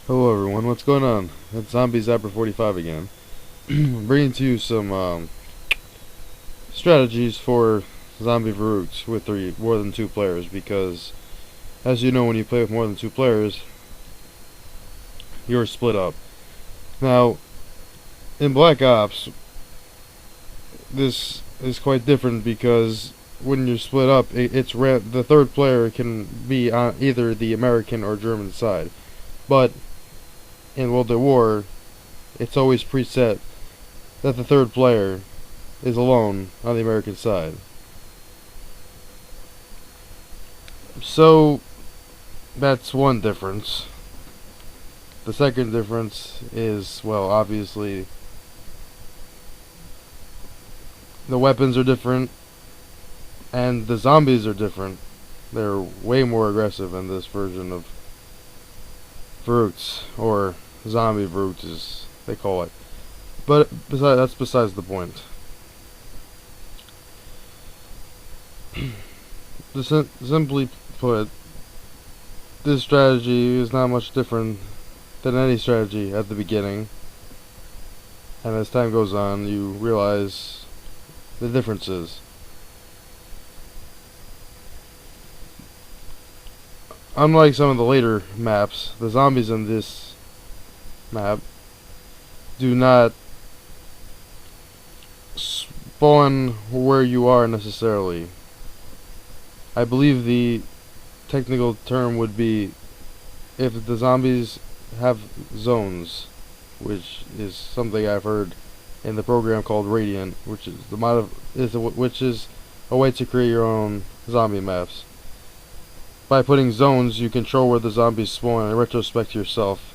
Hello everyone, what's going on? It's Zombie Zapper 45 again. Bringing to you some strategies for Zombie Verruckt with more than two players, because as you know, when you play with more than two players, you're split up. Now, in Black Ops, this is quite different because when you're split up, the third player can be on either the American or German side. But in World at War, it's always preset that the third player is alone on the American side. So, that's one difference. The second difference is, well, obviously, the weapons are different, and the zombies are different. They're way more aggressive in this version of Verruckt, or Zombie Verruckt as they call it. But that's besides the point. Simply put, this strategy is not much different than any strategy at the beginning, and as time goes on, you realize the differences. Unlike some of the later maps, the zombies in this map do not spawn where you are necessarily. I believe the technical term would be if the zombies have zones, which is something I've heard in the program called Radiant, which is which is a way to create your own zombie maps. By putting zones, you control where the zombies spawn in retrospect to yourself.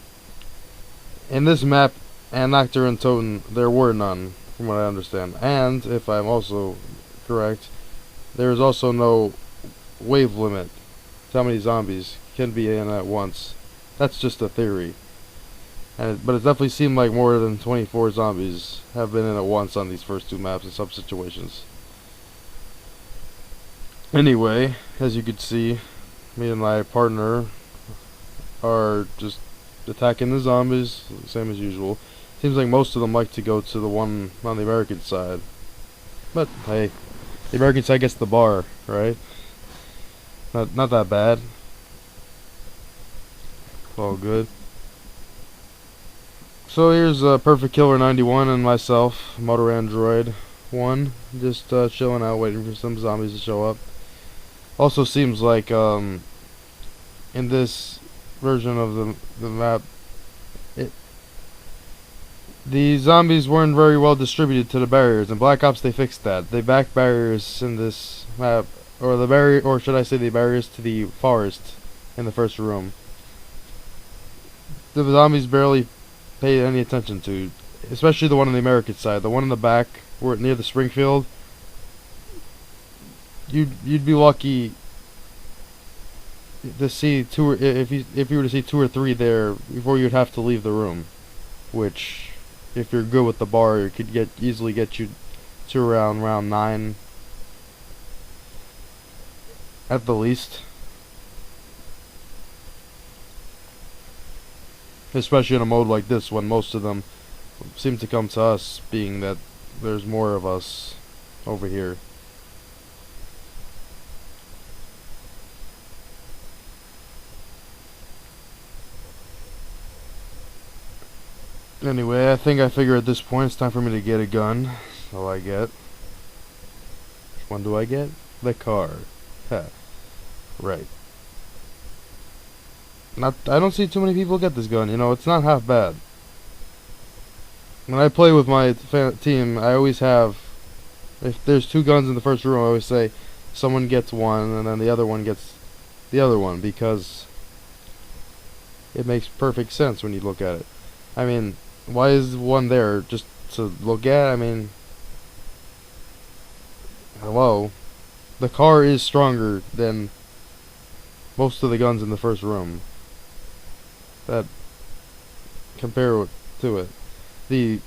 In this map, and Nocturne and Toten, there were none, from what I understand. And, if I'm also correct, there is also no wave limit to how many zombies can be in at once. That's just a theory. But it definitely seemed like more than 24 zombies have been in at once on these first two maps in some situations. Anyway, as you could see, me and my partner are just attacking the zombies, same as usual. Seems like most of them like to go to the one on the American side. But, hey, the American side gets the bar, right? Not that bad. All good. So here's Perfect Killer 91 and myself, Motor Android 1, just chilling out waiting for some zombies to show up. Also seems like in this version of the map, the zombies weren't very well distributed to the barriers. In Black Ops they fixed that. They backed barriers in this map, or should I say the barriers to the forest in the first room. The zombies barely paid any attention to, especially the one on the American side. The one in the back, where near the Springfield, you'd be lucky to see if you were to see two or three there before you'd have to leave the room. Which, if you're good with the bar, it could easily get you to around round 9 at the least. Especially in a mode like this, when most of them seem to come to us, being that there's more of us over here. Anyway, I think I figure at this point it's time for me to get a gun. So I get... Which one do I get? The car. Ha. Right. I don't see too many people get this gun. You know, it's not half bad. When I play with my team, I always have... If there's two guns in the first room, I always say someone gets one and then the other one gets the other one, because it makes perfect sense when you look at it. I mean, why is one there? Just to look at? I mean, hello? The car is stronger than most of the guns in the first room. That compare to it.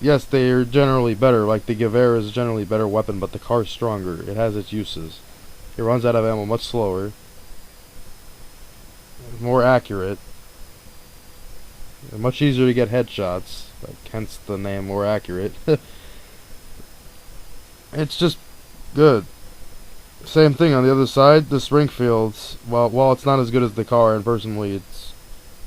Yes, they are generally better. Like the Gewehr is generally a better weapon, but the car's stronger. It has its uses. It runs out of ammo much slower, more accurate, Much easier to get headshots, hence the name more accurate. It's just good. Same thing on the other side, the Springfields, while it's not as good as the car, and personally it's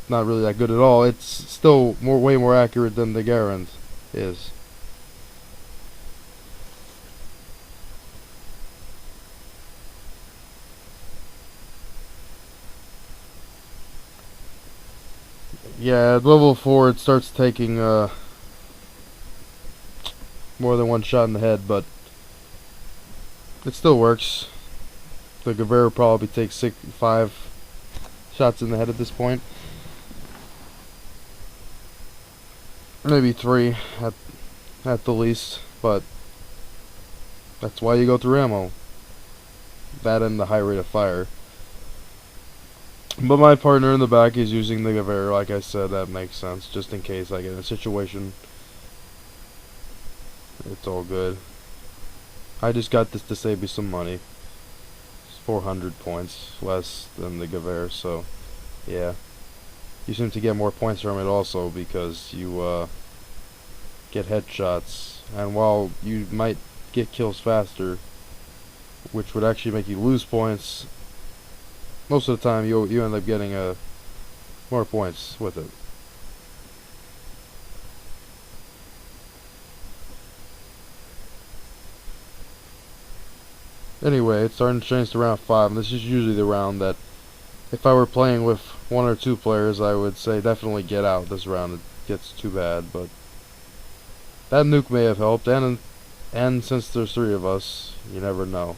not really that good at all, it's still way more accurate than the Garand is. Yeah, at level 4 it starts taking more than one shot in the head, but it still works. The Gewehr probably takes 5 shots in the head at this point. Maybe 3 at the least, but that's why you go through ammo. That and the high rate of fire. But my partner in the back is using the Gewehr, like I said, that makes sense, just in case I get in a situation. It's all good. I just got this to save me some money. It's 400 points, less than the Gewehr, so yeah. You seem to get more points from it also because you get headshots, and while you might get kills faster, which would actually make you lose points, most of the time you end up getting more points with it. Anyway, it's starting to change to round 5, and this is usually the round that, if I were playing with 1 or 2 players, I would say definitely get out this round. It gets too bad, but that nuke may have helped, and since there's 3 of us, you never know.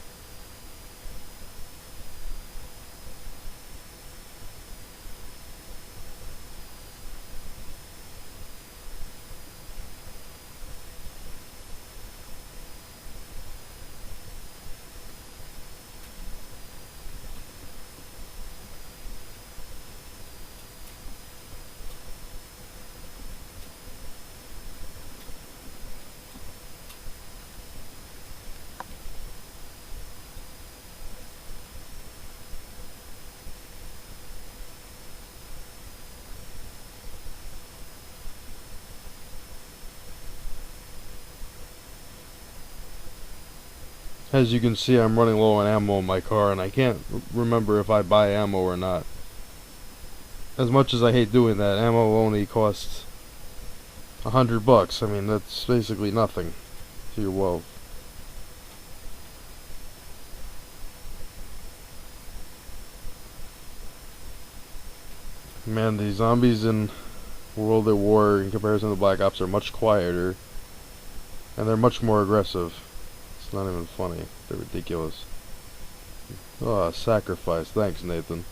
As you can see, I'm running low on ammo in my car, and I can't remember if I buy ammo or not. As much as I hate doing that, ammo only costs $100. I mean, that's basically nothing to your wealth. Man, the zombies in World at War, in comparison to Black Ops, are much quieter, and they're much more aggressive. It's not even funny. They're ridiculous. Oh, sacrifice. Thanks, Nathan.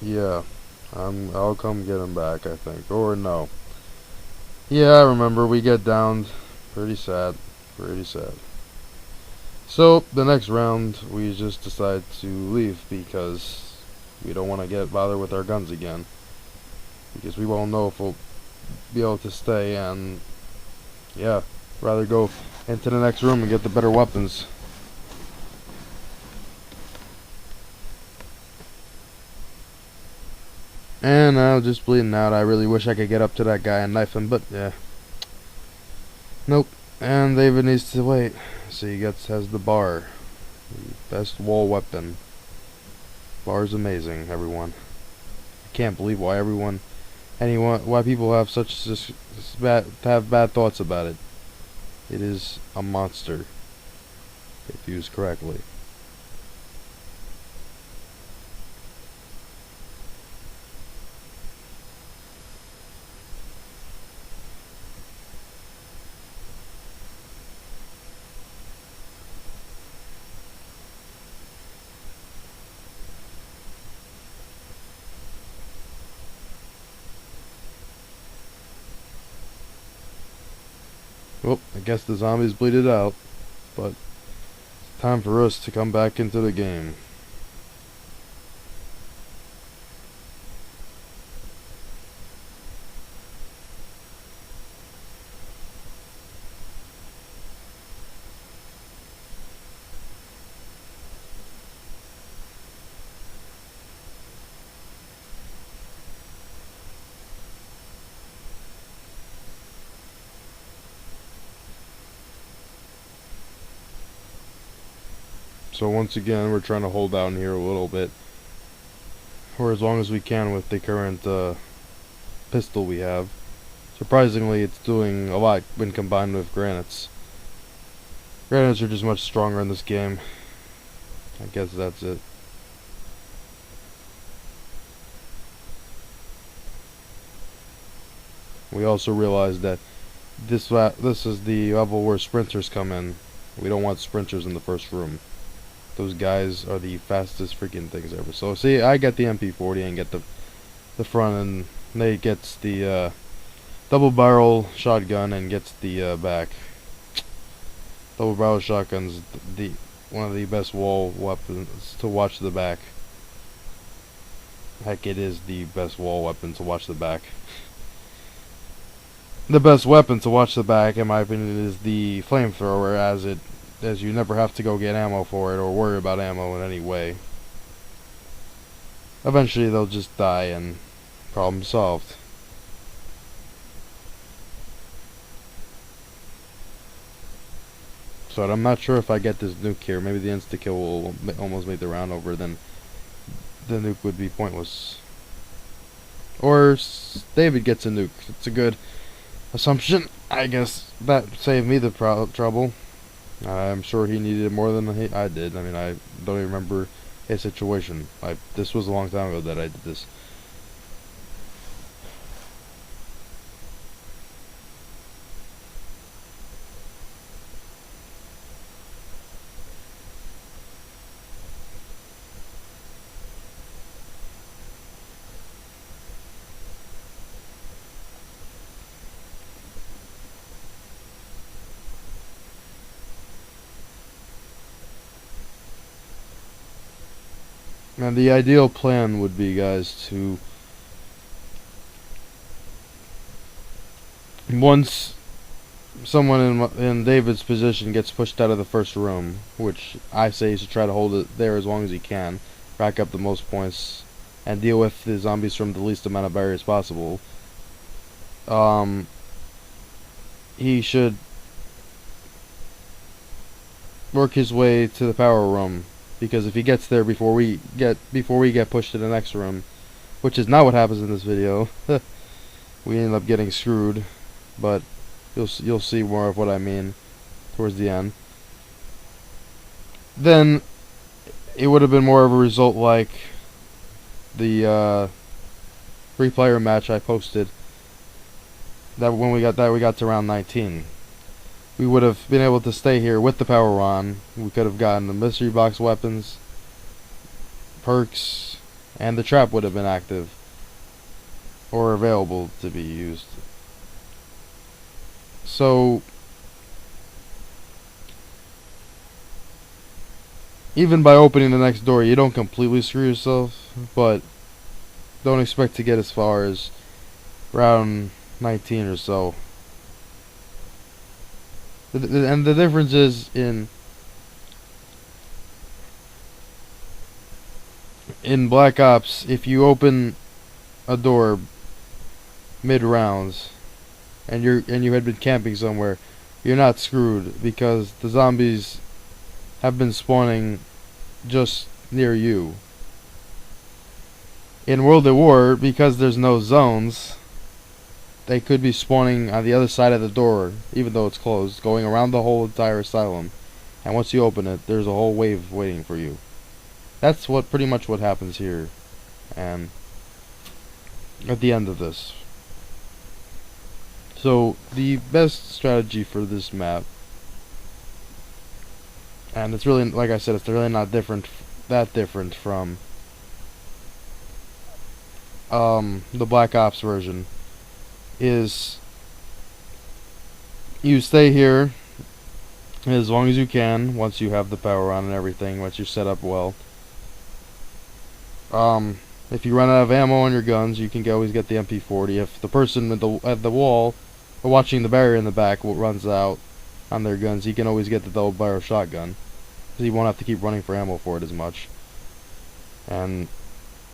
Yeah, I'll come get him back, I think. Or no. Yeah, I remember. We get downed. Pretty sad. Pretty sad. So, the next round, we just decide to leave because we don't want to get bothered with our guns again. Because we won't know if we'll be able to stay, and yeah, rather go into the next room and get the better weapons. And I'm just bleeding out. I really wish I could get up to that guy and knife him, but yeah. Nope. And David needs to wait. So he has the bar. Best wall weapon. Bar's amazing, everyone. I can't believe why why people have bad thoughts about it. It is a monster, if used correctly. Well, I guess the zombies bleeded out, but it's time for us to come back into the game. So once again, we're trying to hold down here a little bit, or as long as we can with the current pistol we have. Surprisingly, it's doing a lot when combined with granites. Granites are just much stronger in this game. I guess that's it. We also realized that this is the level where sprinters come in. We don't want sprinters in the first room. Those guys are the fastest freaking things ever. So see, I get the MP40 and get the front, and Nate gets the double barrel shotgun and gets the back. Double barrel shotgun's the one of the best wall weapons to watch the back. Heck, it is the best wall weapon to watch the back. The best weapon to watch the back, in my opinion, is the flamethrower, as you never have to go get ammo for it or worry about ammo in any way. Eventually they'll just die and problem solved. So I'm not sure if I get this nuke here. Maybe the insta-kill will almost make the round over, then the nuke would be pointless. Or David gets a nuke. It's a good assumption. I guess that saved me the trouble. I'm sure he needed it more than I did. I mean, I don't even remember his situation. This was a long time ago that I did this. And the ideal plan would be, guys, to once someone in David's position gets pushed out of the first room, which I say he should try to hold it there as long as he can, rack up the most points, and deal with the zombies from the least amount of barriers possible. He should work his way to the power room, because if he gets there before we get pushed to the next room, which is not what happens in this video, we end up getting screwed. But you'll see more of what I mean towards the end. Then it would have been more of a result like the 3-player match I posted. That when we got to round 19. We would have been able to stay here with the power on. We could have gotten the mystery box weapons, perks, and the trap would have been active or available to be used. So even by opening the next door, you don't completely screw yourself, but don't expect to get as far as round 19 or so. And the difference is in Black Ops, if you open a door mid rounds and you had been camping somewhere, you're not screwed, because the zombies have been spawning just near you. In World at War, because there's no zones, they could be spawning on the other side of the door, even though it's closed, going around the whole entire asylum. And once you open it, there's a whole wave waiting for you. That's pretty much what happens here. And at the end of this. So the best strategy for this map, and it's really, like I said, it's really not that different from the Black Ops version, is you stay here as long as you can once you have the power on and everything, once you're set up well. If you run out of ammo on your guns, you can always get the MP40. If the person at the wall or watching the barrier in the back runs out on their guns, he can always get the double barrel shotgun, so you won't have to keep running for ammo for it as much. And